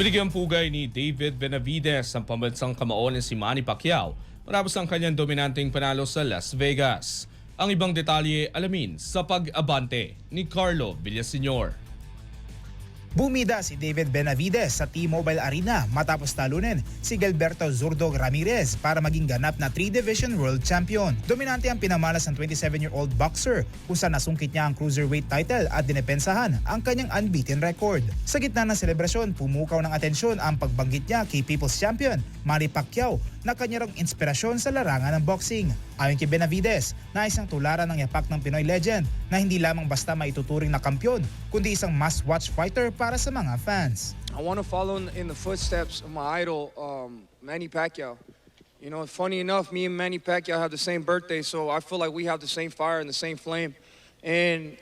Binigyang pugay ni David Benavides ang pambansang kamao ni si Manny Pacquiao matapos ang kanyang dominanteng panalo sa Las Vegas. Ang ibang detalye alamin sa pag-abante ni Carlo Villaseñor. Bumida si David Benavides sa T-Mobile Arena matapos talunin si Gilberto Zurdog Ramirez para maging ganap na 3-Division World Champion. Dominante ang pinamalas ng 27-year-old boxer kung saan nasungkit niya ang cruiserweight title at dinepensahan ang kanyang unbeaten record. Sa gitna ng selebrasyon, pumukaw ng atensyon ang pagbanggit niya kay People's Champion Manny Pacquiao na kanya ring inspirasyon sa larangan ng boxing. Ayon kay Benavides, nais ang tularan ng yapak ng Pinoy legend na hindi lamang basta maituturing na kampiyon, kundi isang must-watch fighter para sa mga fans. I want to follow in the footsteps of my idol, Manny Pacquiao. You know, funny enough, me and Manny Pacquiao have the same birthday, so I feel like we have the same fire and the same flame. And,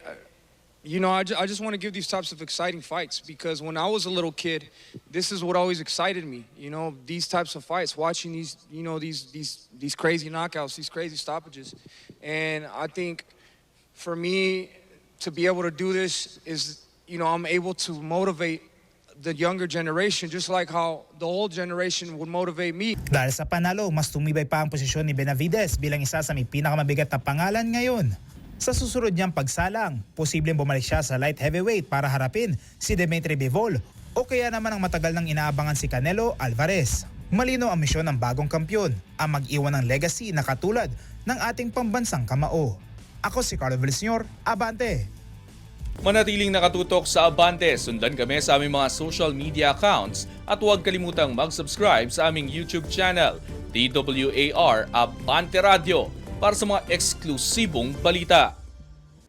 you know, I just want to give these types of exciting fights because when I was a little kid, this is what always excited me. You know, these types of fights, watching these, you know, these crazy knockouts, these crazy stoppages. And I think for me to be able to do this is, you know, I'm able to motivate the younger generation just like how the old generation would motivate me. Dahil sa panalo, mas tumibay pa ang posisyon ni Benavides bilang isa sa may pinakamabigat na pangalan ngayon. Sa susunod niyang pagsalang, posibleng bumalik siya sa light heavyweight para harapin si Dimitri Bivol o kaya naman ang matagal nang inaabangan si Canelo Alvarez. Malino ang misyon ng bagong kampyon, ang mag-iwan ng legacy na katulad ng ating pambansang kamao. Ako si Carlo Villaseñor, Abante! Manatiling nakatutok sa Abante, sundan kami sa aming mga social media accounts at huwag kalimutang mag-subscribe sa aming YouTube channel, DWAR Abante Radio, para sa mga eksklusibong balita.